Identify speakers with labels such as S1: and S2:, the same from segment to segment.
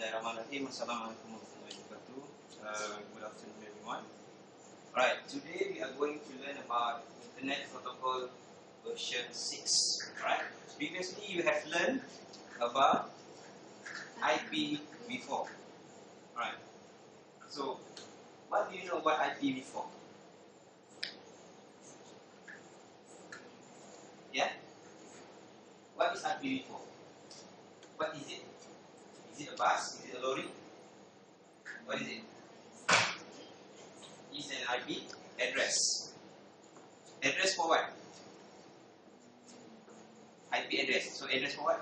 S1: Bismillahirrahmanirrahim. Assalamualaikum warahmatullahi wabarakatuh. Good afternoon, everyone. Alright, today we are going to learn about Internet Protocol version 6. Right? Previously, you have learned about IPv4. Alright. So, what do you know about IPv4? Yeah? What is IPv4? What is it? Is it a bus? Is it a lorry? What is it? It's an IP address. Address for what? IP address. So address for what?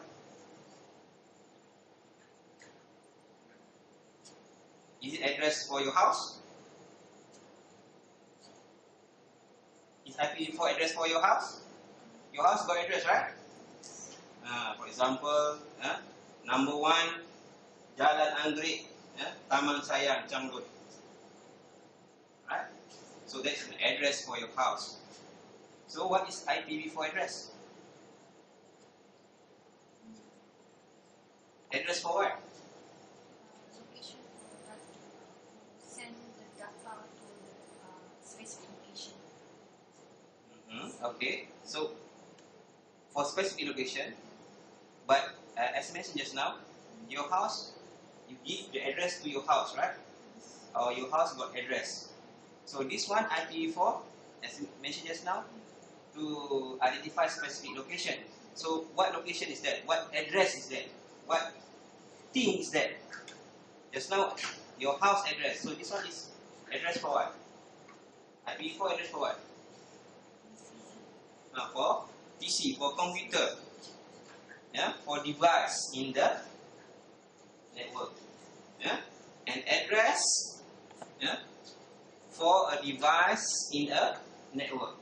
S1: Is it address for your house? Is IPv4 address for your house? Your house got address, right? For example, number 1 Jalan Anggrek, Taman Sayang, Canggut. Right? So that's an address for your house. So what is IPv4 address? Address for what?
S2: Location for that to send the data to the specific location.
S1: Okay. So for specific location, but as I mentioned just now, your house, you give the address to your house, right? Or your house got address. So this one IPv4, as I mentioned just now, to identify specific location. So what location is that? What address is that? What thing is that? Just now, your house address. So this one is address for what? IPv4 address for what? For PC, for computer. For device in the network. An address for a device in a network.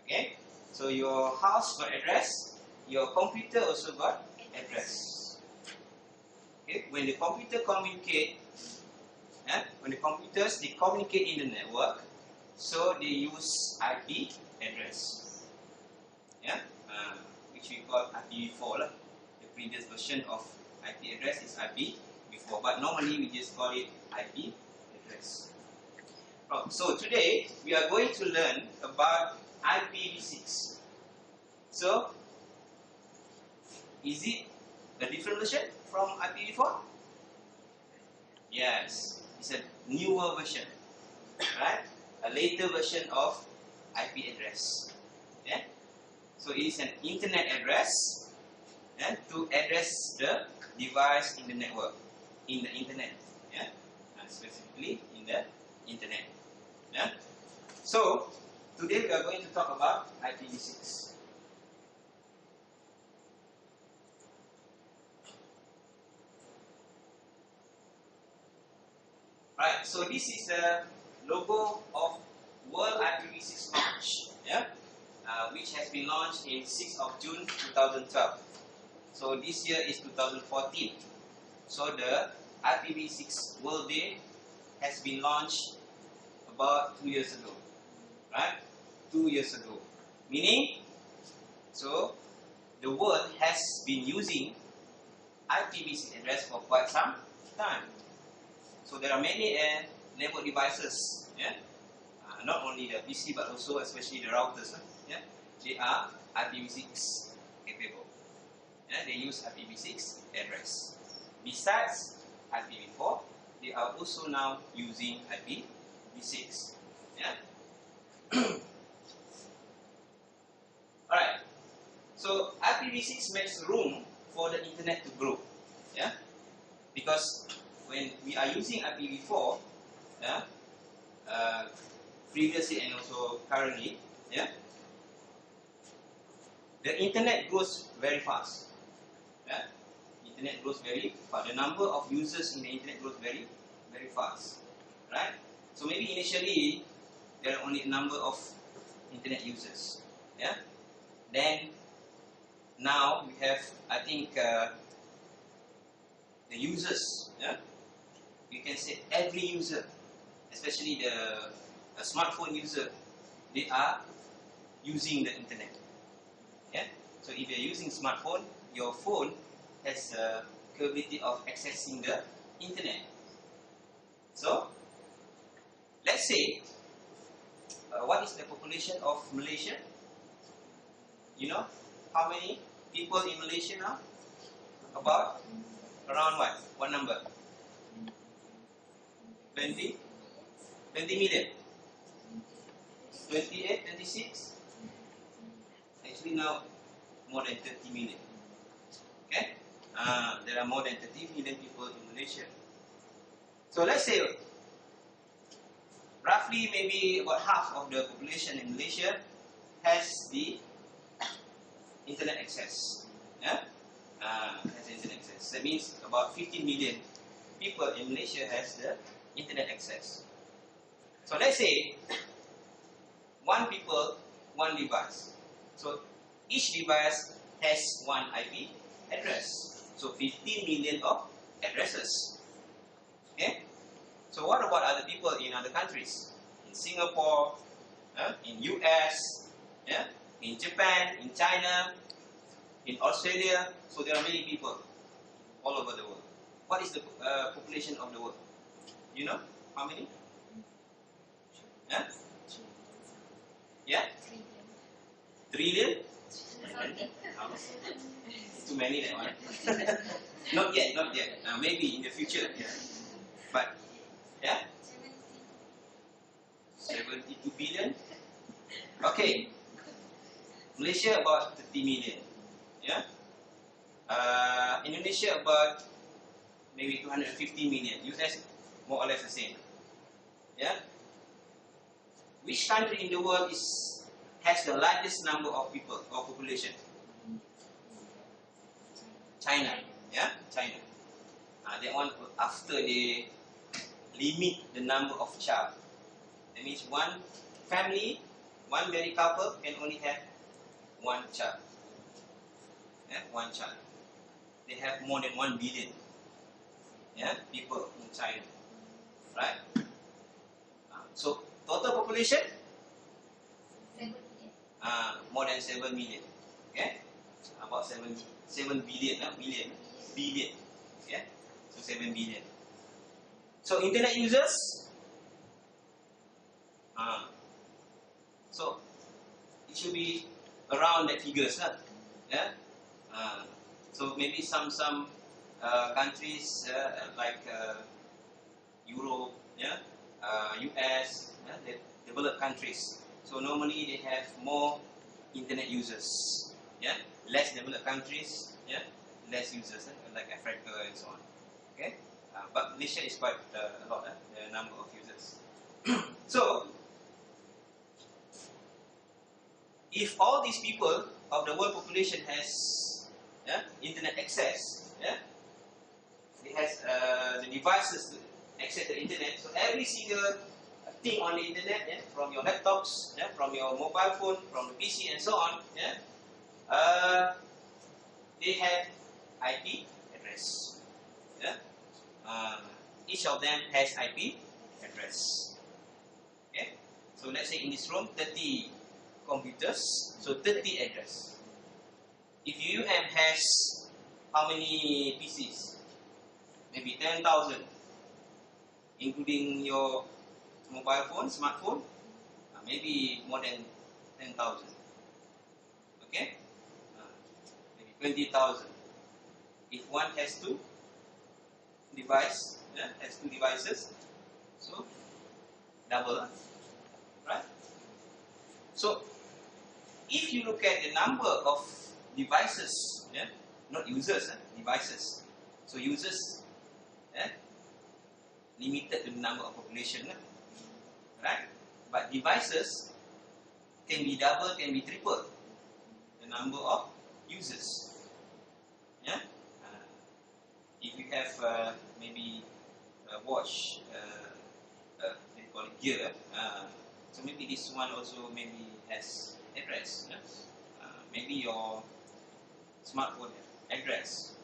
S1: Okay, so your house got address, your computer also got address. Okay, when the computer communicate, when the computers they communicate in the network, so they use IP address. Which we call IPv4 lah. The previous version of IP address is IPv4, but normally we just call it IP address. So today we are going to learn about IPv6. So is it a different version from IPv4? Yes, it's a newer version, right? A later version of IP address. So it is an internet address to address the device in the network, in the internet, specifically in the internet. So today we are going to talk about IPv6. Right. So this is the logo of World IPv6 launch, which has been launched in 6th of June 2012. So this year is 2014. So the IPv6 World Day has been launched about 2 years ago, right? 2 years ago. Meaning, so the world has been using IPv6 address for quite some time. So there are many network devices, not only the PC but also especially the routers. They are IPv6 capable. They use IPv6 address. Besides IPv4, they are also now using IPv6. Alright. So IPv6 makes room for the internet to grow. Because when we are using IPv4, previously and also currently, the internet grows very fast. Internet grows very fast. The number of users in the internet grows very, very fast. Right? So maybe initially there are only a number of internet users. Then now we have, I think, the users. You can say every user, especially the smartphone user, they are using the internet. So if you're using smartphone, your phone has capability of accessing the internet. So, let's say, what is the population of Malaysia? You know, how many people in Malaysia now? About around what? What number? 20 million? 28, 26? Actually now more than 30 million. Okay? There are more than 30 million people in Malaysia. So let's say roughly maybe about half of the population in Malaysia has the internet access. Yeah? Has internet access. That means about 15 million people in Malaysia has the internet access. So let's say one people, one device. So each device has one IP address. So 15 million of addresses. Okay? So what about other people in other countries? In Singapore, in US, yeah? In Japan, in China, in Australia. So there are many people all over the world. What is the population of the world? You know how many? Yeah? Yeah? Trillion? Too many that one. Not yet. Maybe in the future. Yeah. But, yeah? 72 billion? Okay. Malaysia about 30 million. Yeah? Indonesia about maybe 250 million. US more or less the same. Yeah? Which country in the world has the largest number of people or population? China. Yeah? China. That one after they limit the number of child. That means one family, one married couple can only have one child. Yeah? One child. They have more than 1 billion, yeah, people in China. Right? So total population? More than 7 million. Okay? About 7 billion, billion. Okay? So 7 billion. So internet users? So it should be around that figures, huh? Yeah? So maybe some countries like Europe, yeah, US, yeah, the developed countries. So normally they have more internet users, yeah. Less developed countries, yeah, less users, like Africa and so on. Okay, but Malaysia is quite a lot, the number of users. So if all these people of the world population has internet access, it has the devices to access the internet. So every single thing on the internet, from your laptops, from your mobile phone, from the PC and so on, they have IP address. Each of them has IP address. Okay? So let's say in this room, 30 computers, so 30 address. If UUM has how many PCs? Maybe 10,000, including your mobile phone, smartphone, maybe more than 10,000. Okay? Maybe 20,000. If one has two devices, so double, right? So if you look at the number of devices, not users, devices. So users, limited to the number of population, right? But devices can be double, can be triple the number of users. Yeah. If you have maybe a watch, they call it gear. So maybe this one also maybe has address. Maybe your smartphone address.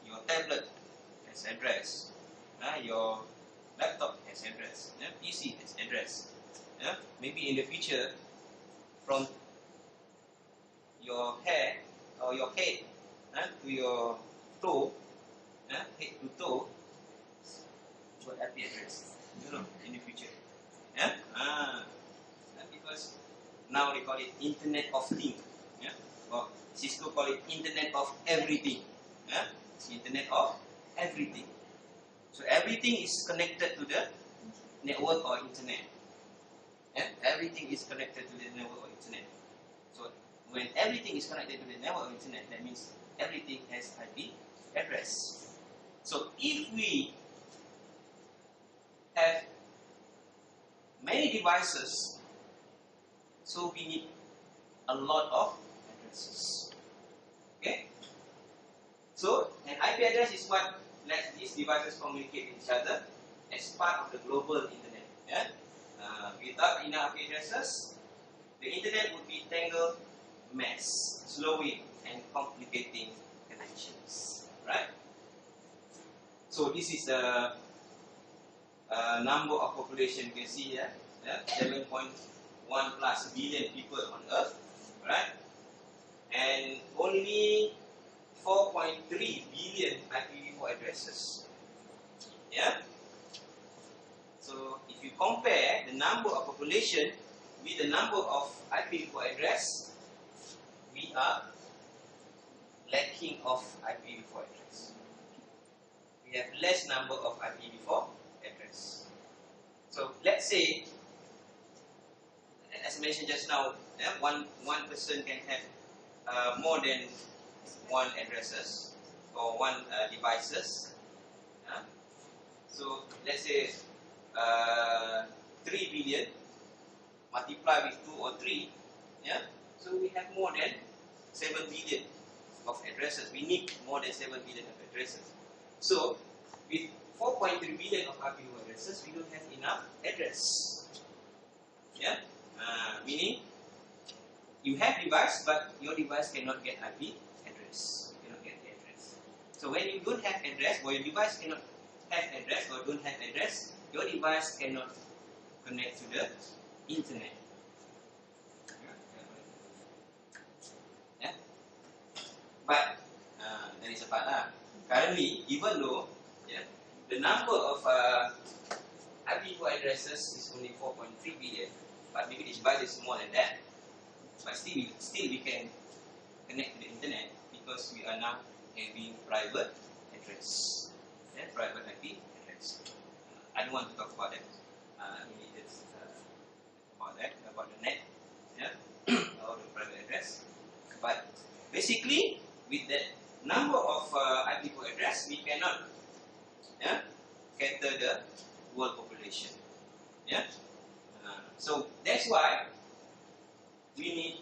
S1: Your tablet has address. Your laptop has address. PC has address. Maybe in the future, from your hair or your head to your toe, head to toe what IP address. You know, in the future. Yeah? Because now they call it Internet of Things. Yeah? Or Cisco call it Internet of Everything. Yeah? Internet of Everything. So everything is connected to the network or internet. Yeah? Everything is connected to the network or internet. So when everything is connected to the network or internet, that means everything has IP address. So if we have many devices, so we need a lot of addresses. Okay? So an IP address is what lets these devices communicate with each other as part of the global internet. Yeah? Without enough IP addresses, the internet would be tangled mess, slowing and complicating connections. Right? So this is the number of population you can see here. Yeah? 7.1 plus billion people on Earth. Right? And only 4.3 billion IPv4 addresses. Yeah? So if you compare the number of population with the number of IPv4 address, we are lacking of IPv4 address. We have less number of IPv4 address. So let's say, as I mentioned just now, one person can have more than one addresses or one devices. So let's say 3 billion multiply with 2 or 3, yeah. So we have more than 7 billion of addresses. We need more than 7 billion of addresses. So with 4.3 billion of IPv4 addresses, we don't have enough address. Yeah, meaning you have device, but your device cannot get IP address. Cannot get the address. So when you don't have address, or your device cannot have address or don't have address, your device cannot connect to the internet. Yeah. But there is a part lah. Currently, even though the number of IPv4 addresses is only 4.3 billion, but maybe the device is more than that. But still we can connect to the internet because we are now having private address, private IP address. I don't want to talk about that. About the net, or the private address. But basically, with that number of IPv4 address, we cannot cater the world population. So that's why we need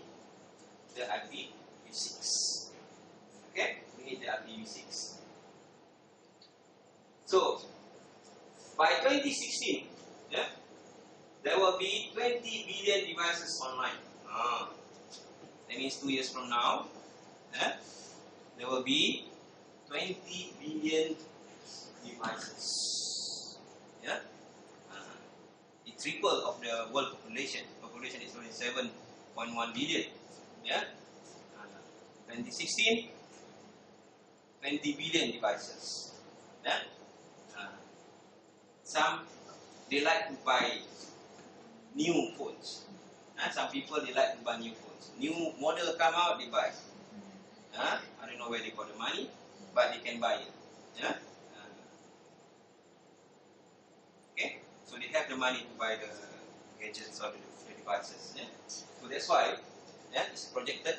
S1: the IPv6. Okay, we need the IPv6. So by 2016, there will be 20 billion devices online. That means 2 years from now, there will be 20 billion devices. It's triple of the world population. Population is only 7.1 billion. 2016, 20 billion devices. Some they like to buy new phones. Some people they like to buy new phones. New model come out, they buy. I don't know where they got the money, but they can buy it. Okay, so they have the money to buy the gadgets or the devices. So that's why it's projected.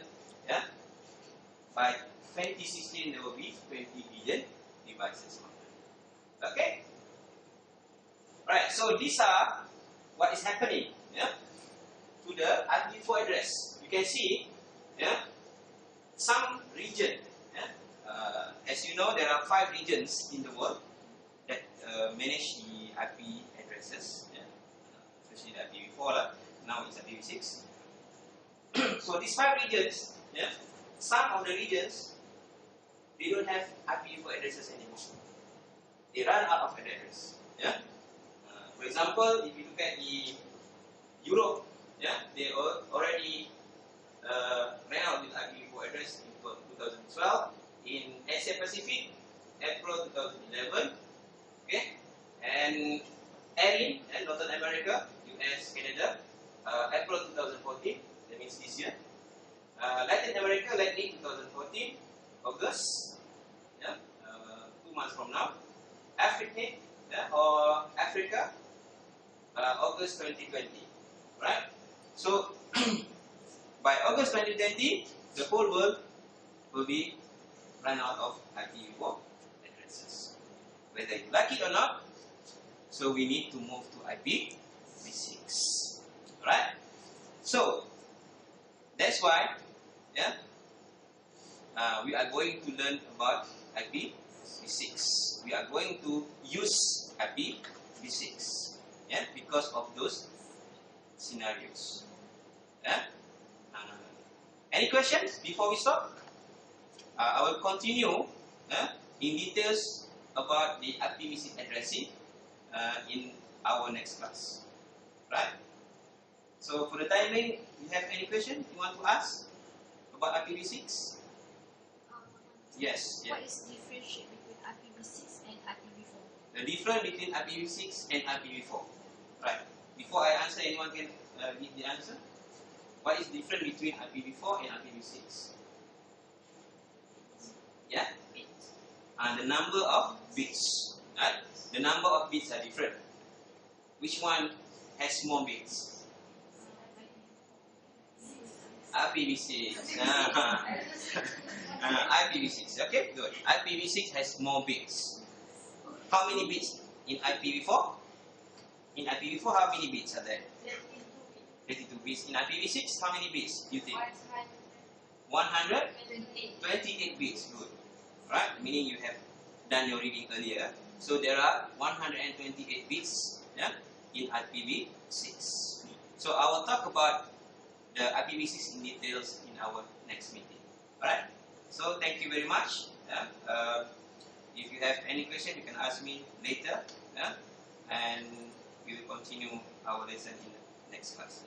S1: By 2016 there will be 20 billion devices. Okay. Right. So these are what is happening. To the IPv4 address. You can see. Some region. As you know, there are 5 regions in the world that manage the IP addresses. Especially the IPv4 now it's IPv6. So these 5 regions, some of the regions they don't have IPv4 addresses anymore. They run out of address. For example, if you look at the Europe, they already ran out with IPv4 address in 2012. In Asia Pacific, April 2011. Okay, and ERIN, Northern America, US, Canada, April 2014. That means this year. Latin America, likely 2014, August. Yeah, 2 months from now. Africa, yeah, or Africa, August 2020. Right. So by August 2020, the whole world will be run out of IPv4 addresses. Whether you like it or not, so we need to move to IPv6. Right? So that's why, yeah, we are going to learn about IPv6. We are going to use IPv6, yeah, because of those scenarios. Yeah? Any questions before we stop? I will continue in details about the IPv6 addressing in our next class. Right? So for the time being, you have any question you want to ask about IPv6? Yes.
S2: What is the differentiate between IPv6 and IPv4?
S1: The difference between IPv6 and IPv4. Right. Before I answer, anyone can give the answer? What is different between IPv4 and IPv6? Yeah? And the number of bits. Right? The number of bits are different. Which one has more bits? IPv6. IPv6. Okay, good. IPv6 has more bits. How many bits in IPv4? In IPv4, how many bits are there? 32 bits. In IPv6, how many bits do you think? 128 bits. Good. Right? Meaning you have done your reading earlier. So there are 128 bits, yeah, in IPv6. So I will talk about the IPv6 in details in our next meeting. Alright? So thank you very much. Yeah? If you have any question, you can ask me later. Yeah? And we will continue our lesson in the next class.